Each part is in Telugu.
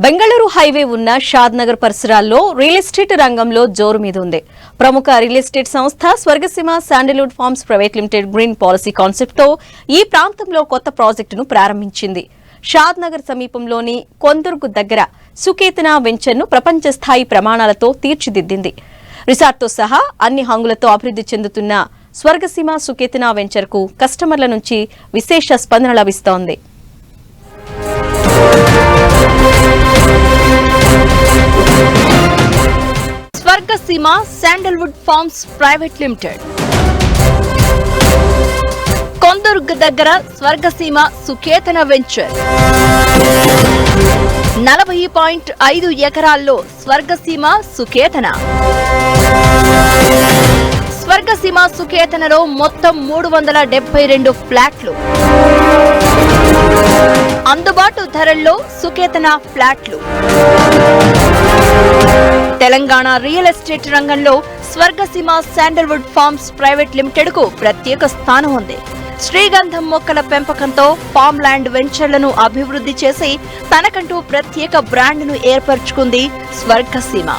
బెంగళూరు హైవే ఉన్న షాద్ నగర్ పరిసరాల్లో రియల్ ఎస్టేట్ రంగంలో జోరు మీద ఉంది. ప్రముఖ రియల్ ఎస్టేట్ సంస్థ Swargaseema sandalwood farms private limited green policy concept తో ఈ ప్రాంతంలో కొత్త ప్రాజెక్టును ప్రారంభించింది. షాద్ నగర్ సమీపంలోని కొందుర్గు దగ్గర సుకేతన వెంచర్ ను ప్రపంచ స్థాయి ప్రమాణాలతో తీర్చిదిద్దింది. రిసార్ట్తో సహా అన్ని హంగులతో అభివృద్ధి చెందుతున్న స్వర్గసీమ సుకేతన వెంచర్ కు కస్టమర్ల నుంచి విశేష స్పందన లభిస్తోంది. Swargaseema sandalwood farms private limited Kondurg దగ్గర స్వర్గసీమ సుకేతన వెంచర్ 40.5 ఎకరాల్లో స్వర్గసీమ సుకేతన. స్వర్గసీమ సుకేతనలో మొత్తం 372 ఫ్లాట్లు, అందుబాటు ధరల్లో సుకేతన ఫ్లాట్లు. తెలంగాణ రియల్ ఎస్టేట్ రంగంలో Swargaseema sandalwood farms private limited కు ప్రత్యేక స్థానం ఉంది. శ్రీగంధం మొక్కల పెంపకంతో ఫార్మ్ ల్యాండ్ వెంచర్లను అభివృద్ధి చేసి తనకంటూ ప్రత్యేక బ్రాండ్ను ఏర్పరచుకుంది స్వర్గసీమ.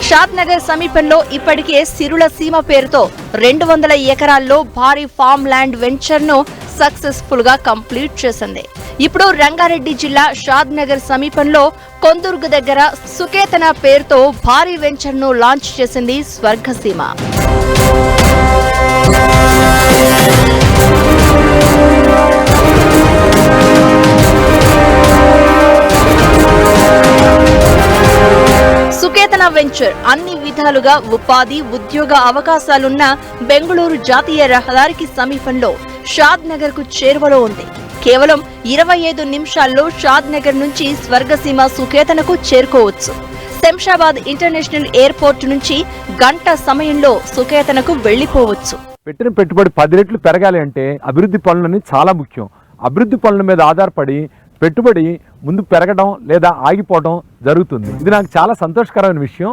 షాద్ నగర్ సమీపంలో ఇప్పటికే సిరుల సీమ పేరుతో 200 ఎకరాల్లో భారీ ఫార్మ్ ల్యాండ్ వెంచర్ ను సక్సెస్ఫుల్ గా కంప్లీట్ చేసింది. ఇప్పుడు రంగారెడ్డి జిల్లా షాద్ నగర్ సమీపంలో కొందుర్గు దగ్గర సుకేతన పేరుతో భారీ వెంచర్ ను లాంచ్ చేసింది స్వర్గసీమ. సుకేతన వెంచర్ అన్ని విధాలుగా ఉపాధి, ఉద్యోగ అవకాశాలున్న బెంగళూరు జాతీయ రహదారికి సమీపంలో షాద్ నగర్ కు చేరువలో ఉంది. కేవలం 25 నిమిషాల్లో షాద్ నగర్ నుంచి స్వర్గసీమ సుకేతనకు చేరుకోవచ్చు. శంషాబాద్ ఇంటర్నేషనల్ ఎయిర్పోర్ట్ నుంచి గంట సమయంలో సుకేతనకు వెళ్లిపోవచ్చు. పెట్టిన పెట్టుబడి 10 రెట్లు పెరగాలి అంటే అభివృద్ధి పనులని చాలా ముఖ్యం. అభివృద్ధి పనుల మీద ఆధారపడి పెట్టుబడి ముందు పెరగడం లేదా ఆగిపోవడం జరుగుతుంది. ఇది నాకు చాలా సంతోషకరమైన విషయం.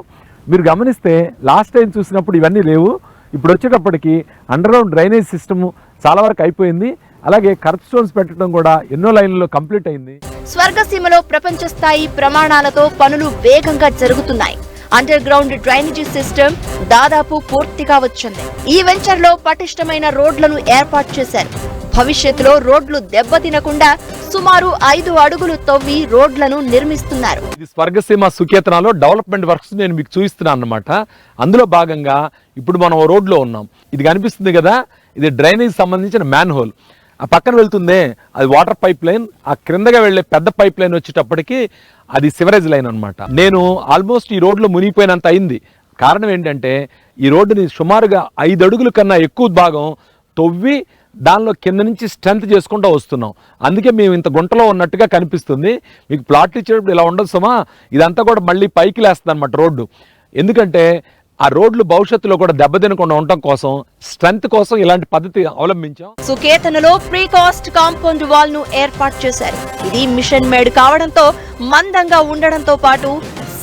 మీరు గమనిస్తే లాస్ట్ టైం చూసినప్పుడు ఇవన్నీ లేవు. ఇప్పుడు వచ్చేటప్పటికి అండర్ గ్రౌండ్ డ్రైనేజ్ సిస్టమ్ చాలా వరకు అయిపోయింది. అలాగే కర్బ్ స్టోన్స్ పెట్టడం కూడా ఎన్నో లైన్లలో కంప్లీట్ అయింది. స్వర్గసీమలో ప్రపంచ స్థాయి ప్రమాణాలతో పనులు వేగంగా జరుగుతున్నాయి. అండర్ గ్రౌండ్ డ్రైనేజీ సిస్టమ్ దాదాపు పూర్తిగా వచ్చింది. ఈ వెంచర్ లో పటిష్టమైన రోడ్లను ఏర్పాటు చేశారు. భవిష్యత్తులో రోడ్లు దెబ్బతినకుండా సుమారు 5 అడుగులు తవ్వి రోడ్లను నిర్మిస్తున్నారు. ఇది స్వర్గసీమ సుకేతనలో డెవలప్మెంట్ వర్క్స్ నేను మీకు చూపిస్తున్నాను అన్నమాట. అందులో భాగంగా ఇప్పుడు మనం రోడ్ లో ఉన్నాం. ఇది కనిపిస్తుంది కదా, ఇది డ్రైనేజ్ సంబంధించిన మ్యాన్ హోల్. ఆ పక్కన వెళ్తుందే అది వాటర్ పైప్ లైన్. ఆ క్రిందగా వెళ్లే పెద్ద పైప్ లైన్ వచ్చేటప్పటికి అది సివరేజ్ లైన్ అన్నమాట. నేను ఆల్మోస్ట్ ఈ రోడ్లో మునిగిపోయినంత అయింది. కారణం ఏంటంటే ఈ రోడ్డుని సుమారుగా 5 అడుగుల కన్నా ఎక్కువ భాగం తవ్వి దానిలో కింద నుంచి స్ట్రెంత్ చేసుకుంటూ వస్తున్నాం. అందుకే మేము ఇంత గుంటలో ఉన్నట్టుగా కనిపిస్తుంది. మీకు ప్లాట్లు ఇచ్చేటప్పుడు ఇలా ఉండదు సుమా, ఇదంతా కూడా మళ్ళీ పైకి లేస్తుంది అనమాట రోడ్డు. ఎందుకంటే ఆ రోడ్లు భవిష్యత్తులో కూడా దెబ్బతినకుండా ఉండటం కోసం, స్ట్రెంత్ కోసం ఇలాంటి పద్ధతి అవలంబించాం. సుకేతనలో ప్రీ కాస్ట్ కాంపౌండ్ వాల్ ను ఏర్పాటు చేశారు. ఇది మిషన్ మేడ్ కావడంతో మందంగా ఉండడంతో పాటు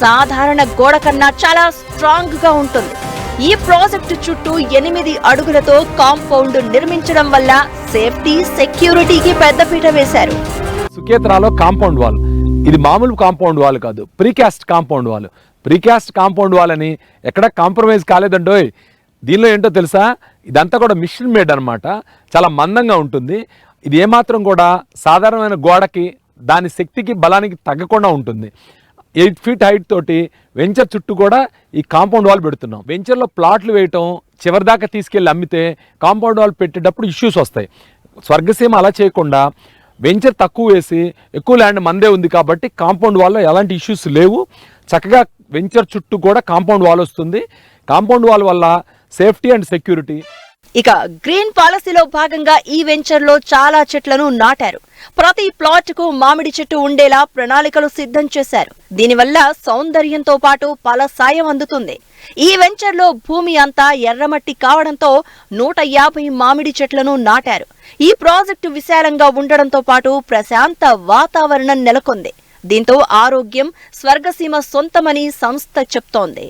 సాధారణ గోడ కన్నా చాలా స్ట్రాంగ్ గా ఉంటుంది. ఈ ప్రాజెక్టు చుట్టూ 8 అడుగులతో కాంపౌండ్ నిర్మించడం వల్ల సేఫ్టీ, సెక్యూరిటీకి పెద్దపీట వేశారు. సుకేతనలో కాంపౌండ్ వాల్ ఇది మామూలు కాంపౌండ్ వాల్ కాదు, precast compound wall. Precast compound wall అని ఎక్కడ కాంప్రమైజ్ కాలేదండోయ్. దీనిలో ఏంటో తెలుసా, ఇదంతా కూడా మిషన్ మేడ్ అనమాట. చాలా మందంగా ఉంటుంది. ఇది ఏమాత్రం కూడా సాధారణమైన గోడకి దాని శక్తికి బలానికి తగ్గకుండా ఉంటుంది. 8 ఫీట్ హైట్ తోటి వెంచర్ చుట్టూ కూడా ఈ కాంపౌండ్ వాల్ పెడుతున్నాం. వెంచర్లో ప్లాట్లు వేయటం, చివరిదాకా తీసుకెళ్ళి అమ్మితే కాంపౌండ్ వాల్ పెట్టేటప్పుడు ఇష్యూస్ వస్తాయి. స్వర్గసీమ అలా చేయకుండా వెంచర్ తక్కువ వేసి ఎక్కువ ల్యాండ్ మందే ఉంది కాబట్టి కాంపౌండ్ వాల్లో ఎలాంటి ఇష్యూస్ లేవు. చక్కగా వెంచర్ చుట్టూ కూడా కాంపౌండ్ వాల్ వస్తుంది. కాంపౌండ్ వాల్ వల్ల సేఫ్టీ అండ్ సెక్యూరిటీ. ఇక గ్రీన్ పాలసీలో భాగంగా ఈ వెంచర్ లో చాలా చెట్లను నాటారు. ప్రతి ప్లాట్ కు మామిడి చెట్టు ఉండేలా ప్రణాళికలు సిద్ధం చేశారు. దీనివల్ల సౌందర్యంతో పాటు ఫలసాయం అందుతుంది. ఈ వెంచర్ లో భూమి అంతా ఎర్రమట్టి కావడంతో 150 మామిడి చెట్లను నాటారు. ఈ ప్రాజెక్టు విశాలంగా ఉండడంతో పాటు ప్రశాంత వాతావరణం నెలకొంది. దీంతో ఆరోగ్యం స్వర్గసీమ సొంతమని సంస్థ చెప్తోంది.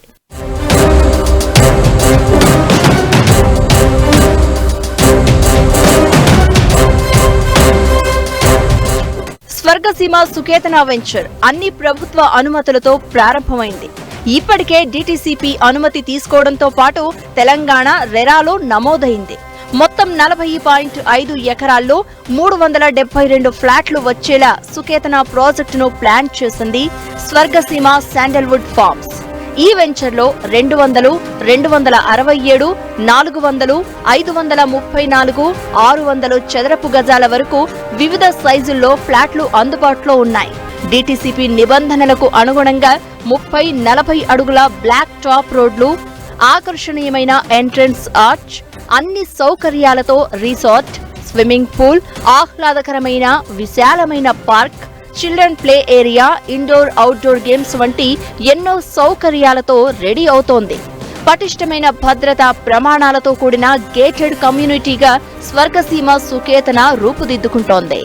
స్వర్గసీమ సుకేతన వెంచర్ అన్ని ప్రభుత్వ అనుమతులతో ప్రారంభమైంది. ఇప్పటికే డిటిసిపి అనుమతి తీసుకోవడంతో పాటు తెలంగాణ రెరాలో నమోదైంది. మొత్తం 40.5 ఎకరాల్లో 372 ఫ్లాట్లు వచ్చేలా సుకేతన ప్రాజెక్టును ప్లాన్ చేసింది స్వర్గసీమ శాండల్వుడ్ ఫార్మ్స్. ఈ వెంచర్లో 200, 267, 400, 534, 600 చదరపు గజాల వరకు వివిధ సైజుల్లో ఫ్లాట్లు అందుబాటులో ఉన్నాయి. డిటిసిపి నిబంధనలకు అనుగుణంగా 30-40 అడుగుల బ్లాక్ టాప్ రోడ్లు, ఆకర్షణీయమైన ఎంట్రన్స్ ఆర్చ్, అన్ని సౌకర్యాలతో రిసార్ట్, స్విమ్మింగ్ పూల్, ఆహ్లాదకరమైన విశాలమైన park, children play area, indoor outdoor games వంటి ఎన్నో సౌకర్యాలతో రెడీ అవుతోంది. పటిష్టమైన భద్రతా ప్రమాణాలతో కూడిన గేటెడ్ కమ్యూనిటీగా స్వర్గసీమ సుకేతన రూపుదిద్దుకుంటోంది.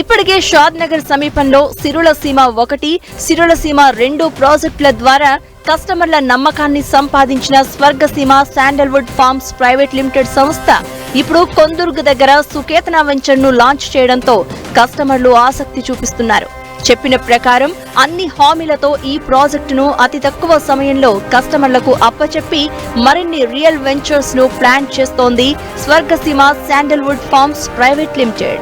ఇప్పటికే షాద్ నగర్ సమీపంలో సిరులసీమ 1, సిరులసీమ 2 ప్రాజెక్టుల ద్వారా కస్టమర్ల నమ్మకాన్ని సంపాదించిన Swargaseema sandalwood farms private limited సంస్థ ఇప్పుడు కొందుర్గ్ దగ్గర సుకేతన వెంచర్ ను లాంచ్ చేయడంతో కస్టమర్లు ఆసక్తి చూపిస్తున్నారు. చెప్పిన ప్రకారం అన్ని హామీలతో ఈ ప్రాజెక్టును అతి తక్కువ సమయంలో కస్టమర్లకు అప్పచెప్పి మరిన్ని రియల్ వెంచర్స్ ను ప్లాన్ చేస్తోంది Swargaseema sandalwood farms private limited.